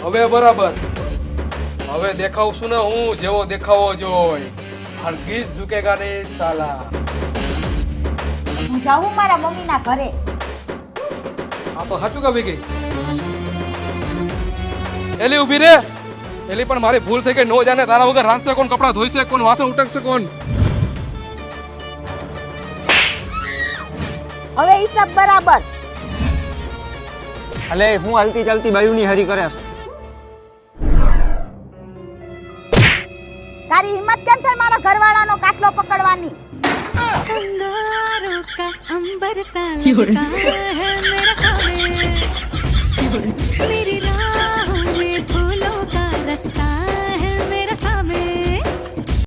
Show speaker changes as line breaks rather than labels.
હવે બરાબર. હવે દેખાવશું ને હું જેવો દેખાવો જોઈ. હરગીઝ ઝુકેગા નહીં સાલા.
હું જાઉં મારા મમ્મીના ઘરે.
આ તો સાચું કા ભેગી. એલી ઊભી રે. એલી પણ મારી ભૂલ થઈ ગઈ. નો જાને તારા વગર રાંધશે કોણ, કપડાં ધોઈશે કોણ, વાસણ ઉટકશે કોણ.
હવે હિસાબ બરાબર.
અલે હું હાલતી ચાલતી બાયુની હરી કરેશ.
તારી હિંમત કેમ થઈ મારા ઘરવાળાનો કાટલો પકડવાની?
कंगारों का अंबर सा लगता है मेरा सामने